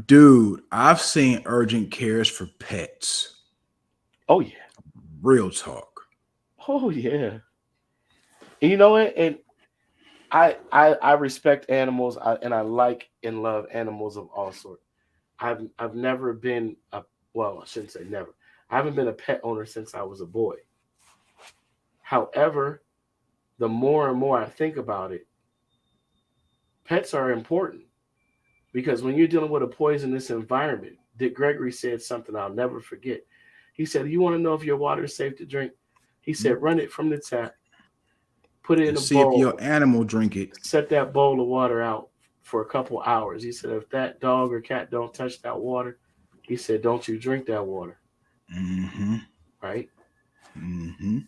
Dude, I've seen urgent cares for pets. Oh yeah, Real talk. oh yeah. And you know what? And I respect animals, and I like and love animals of all sorts. I've never been a well, I shouldn't say never. I haven't been a pet owner since I was a boy. However, the more and more I think about it, pets are important because when you're dealing with a poisonous environment, Dick Gregory said something I'll never forget. He said, "You want to know if your water is safe to drink?" He said, "Run it from the tap, put it in And a see if your bowl, animal drink it. set that bowl of water out for a couple hours." He said, "If that dog or cat don't touch that water," he said, "don't you drink that water." Mm-hmm. Right? Mm-hmm.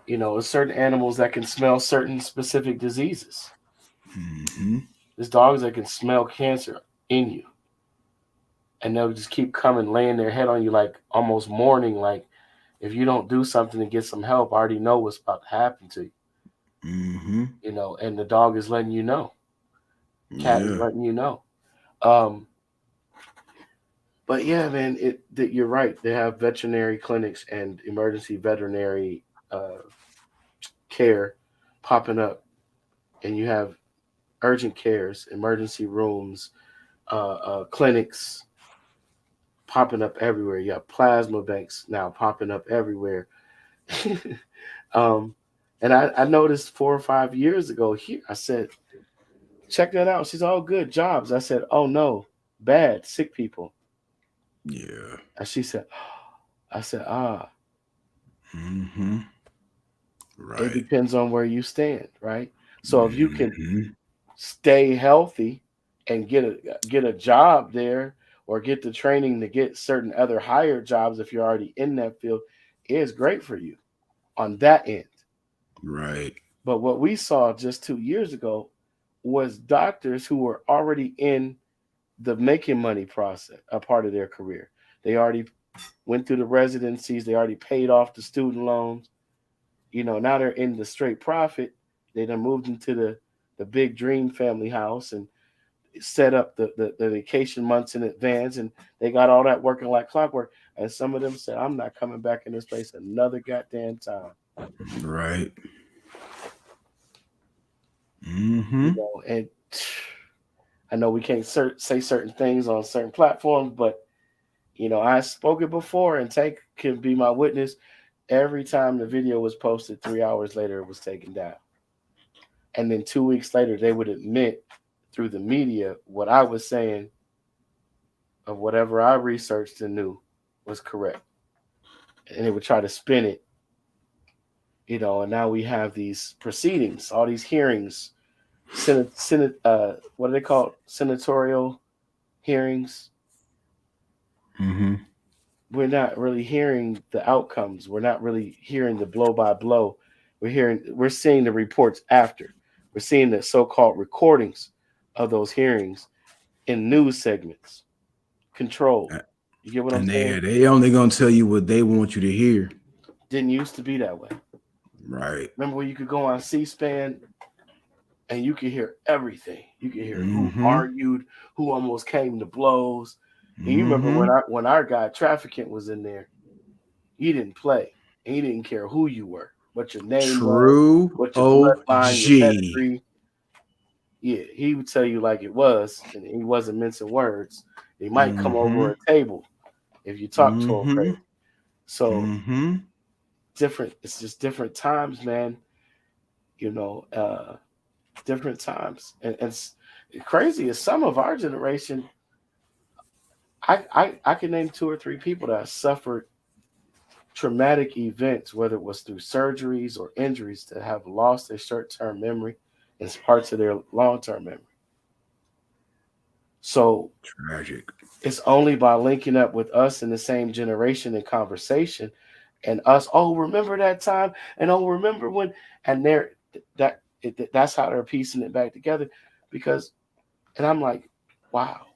There's certain animals that can smell certain specific diseases. Mm-hmm. There's dogs that can smell cancer in you, and they'll just keep coming, laying their head on you, like almost mourning, like, if you don't do something to get some help, I already know what's about to happen to you. Mm-hmm. And the dog is letting you know, cat is Yeah. letting you know. Um, but yeah, man, that you're right. They have veterinary clinics and emergency veterinary uh, care popping up, and you have urgent cares, emergency rooms, clinics popping up everywhere. You have plasma banks now popping up everywhere. um, and I noticed 4 or 5 years ago here, I said, check that out. She's all good jobs. I said, oh no, bad, sick people. Yeah. And she said, I said, ah, Mm-hmm. it Right. depends on where you stand, right? So if you can Mm-hmm. stay healthy and get a job there, or get the training to get certain other higher jobs if you're already in that field, it is great for you on that end. Right. But what we saw just 2 years ago was doctors who were already in the making money process, a part of their career. They already went through the residencies, they already paid off the student loans. Now they're in the straight profit. They done moved into the big dream family house and set up the vacation months in advance, and they got all that working like clockwork. And some of them said, I'm not coming back in this place another goddamn time. Right. Mm-hmm. And I know we can't say certain things on certain platforms, but I spoke it before, and Tank can be my witness. Every time the video was posted, 3 hours later, it was taken down. And then 2 weeks later, they would admit through the media what I was saying, of whatever I researched and knew was correct. And they would try to spin it, and now we have these proceedings, all these hearings, what are they called? Senatorial hearings. Mm-hmm. We're not really hearing the outcomes. We're not really hearing the blow by blow. We're seeing the reports after. We're seeing the so-called recordings of those hearings in news segments, controlled. You get what I'm And saying? they only gonna tell you what they want you to hear. Didn't used to be that way. Right. Remember when you could go on C-SPAN and you could hear everything. You could hear who Mm-hmm. argued, who almost came to blows. And you remember Mm-hmm. when our guy trafficking was in there, he didn't play. And he didn't care who you were, what your name was, True what your bloodline, your OG. pedigree. Yeah, he would tell you like it was, and he wasn't mincing words. He might come over Mm-hmm. a table if you talk to him Mm-hmm. crazy. So Mm-hmm. different. It's just different times, man. You know, different times, and it's crazy. Is some of our generation. I can name two or three people that suffered traumatic events, whether it was through surgeries or injuries, that have lost their short-term memory and parts of their long-term memory. So Tragic. it's only by linking up with us in the same generation and conversation, and us. Oh, remember that time, and oh, remember when, and they're that's how they're piecing it back together, because, and I'm like, wow,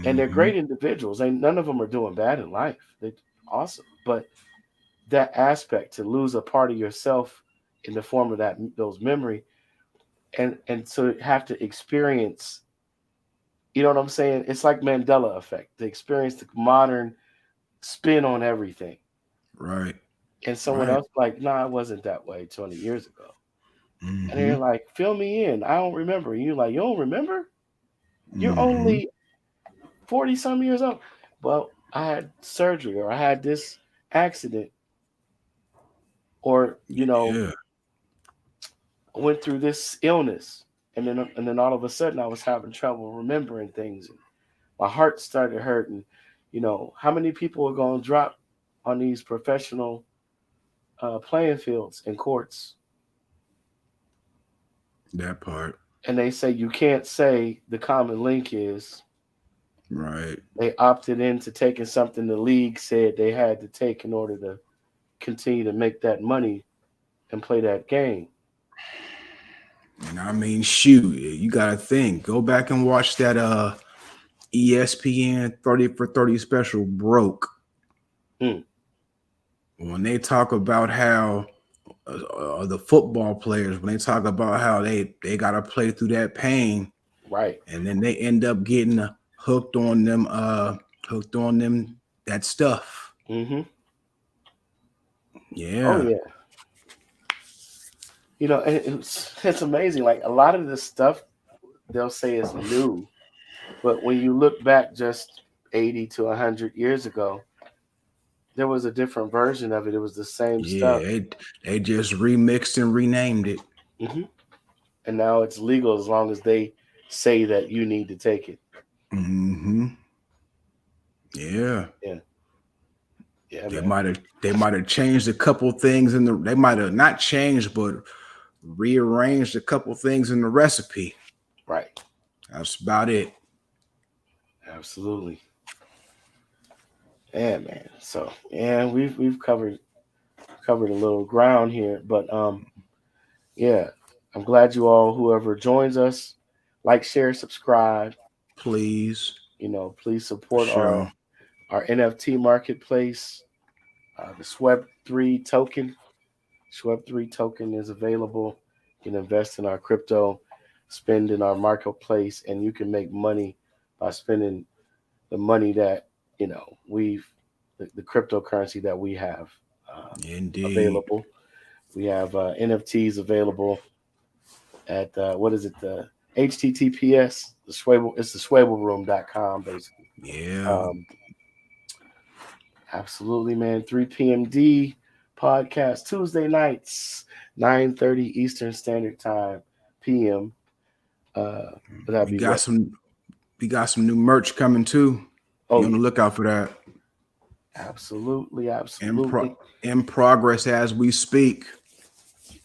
and they're Mm-hmm. great individuals. And none of them are doing bad in life. They're awesome, but that aspect to lose a part of yourself in the form of that those memory, and so have to experience, you know what I'm saying, it's like Mandela effect, to experience the modern spin on everything, Right. and someone Right. else like, nah, it wasn't that way 20 years ago, and they're Mm-hmm. like, fill me in, I don't remember. And you're like, you don't remember? You're Mm-hmm. only 40 some years old. Well, I had surgery, or I had this accident, or Yeah. went through this illness, and then all of a sudden I was having trouble remembering things, and my heart started hurting. How many people are going to drop on these professional playing fields and courts, That part. and they say you can't say the common link is Right. they opted into taking something the league said they had to take in order to continue to make that money and play that game. And I mean, shoot, you gotta think. Go back and watch that ESPN 30 for 30 special broke. Mm, When they talk about how the football players, when they talk about how they gotta play through that pain, right. and then they end up getting hooked on them that stuff. Hmm. Oh Yeah. yeah. And it's amazing. Like a lot of this stuff they'll say is new, but when you look back just 80 to 100 years ago, there was a different version of it. It was the same Yeah, stuff. they just remixed and renamed it. Hmm. And now it's legal as long as they say that you need to take it. Hmm. Yeah. Yeah, yeah, They man. might have changed a couple things they might have not changed, but rearranged a couple things in the recipe. Right. That's about it. Absolutely. Yeah, man. So yeah, we've covered a little ground here, but yeah, I'm glad you all, whoever joins us, like, share, subscribe. Please. Please For support our sure. NFT marketplace. The Sweb3 token. Sweb3 token is available. You can invest in our crypto, spend in our marketplace, and you can make money by spending the money that the cryptocurrency that we have Indeed. available. We have NFTs available at what is it? The HTTPS. The Swable. It's the SwableRoom.com basically. Yeah. Um, Absolutely, man. 3 p.m. D podcast Tuesday nights, 9:30 Eastern Standard Time p.m. Uh, but that'd We be got what? some we got some new merch coming too. Be Oh on yeah, the lookout for that. absolutely, In pro- absolutely, in progress as we speak.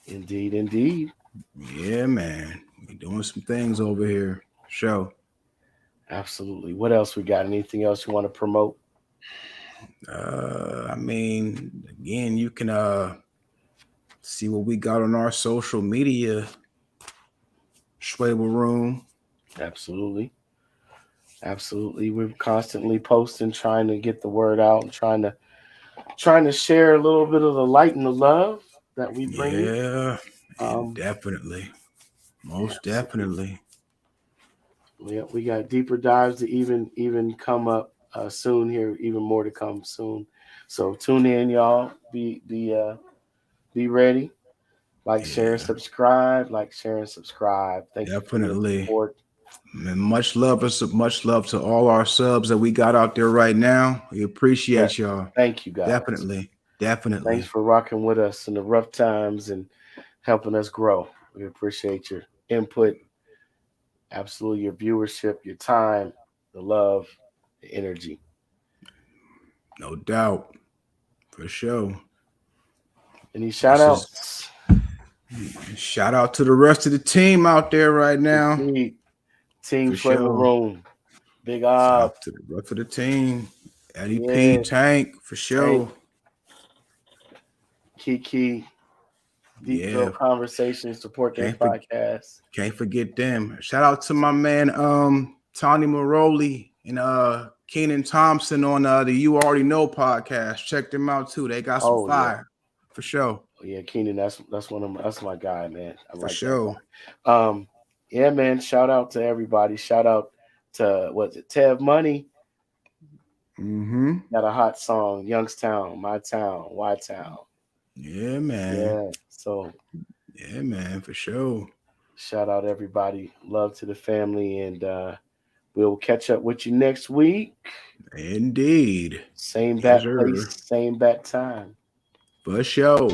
indeed, indeed, Yeah, man. We doing some things over here. Show. absolutely. What else we got? Anything else you want to promote? I mean, again, you can see what we got on our social media. Schwable Room. Absolutely, absolutely. We're constantly posting, trying to get the word out, and trying to share a little bit of the light and the love that we bring you. Yeah, and Um, definitely, most Absolutely. definitely. We got deeper dives to even come up soon here, even more to come soon. So tune in, y'all. Be ready. Like, share, and Yeah, subscribe. Like, share, and subscribe. Thank you for your definitely. support. Man, much love to all our subs that we got out there right now. We Yes. appreciate y'all. Thank you guys. Definitely, Thanks definitely. for rocking with us in the rough times and helping us grow. We appreciate your input, absolutely your viewership, your time, the love, the energy. No doubt. For sure. Any shout This is outs? shout out to the rest of the team out there right now. Indeed. Team For Flavor sure. Room. Big Shout Ob. out to the rest of the team. Eddie P, Yeah. Tank, for Tank. sure. Kiki. Deep Yeah, Throat Conversations. Support their can't for, podcast. can't forget them. Shout out to my man Tony Moroli and Keenan Thompson on the You Already Know podcast. Check them out too. They got some Oh yeah. fire. For sure. Oh yeah, Keenan, that's my guy, man. I For like that sure. guy. Yeah, man. Shout out to everybody. Shout out to what's it, Tev Money. Mm-hmm. Got a hot song, Youngstown, My Town, Y Town. Yeah, man. Yeah. So Yeah, man, for sure. shout out everybody. Love to the family, and we'll catch up with you next week. Indeed. Same Yes, bat place, sir. same bat time. For sure.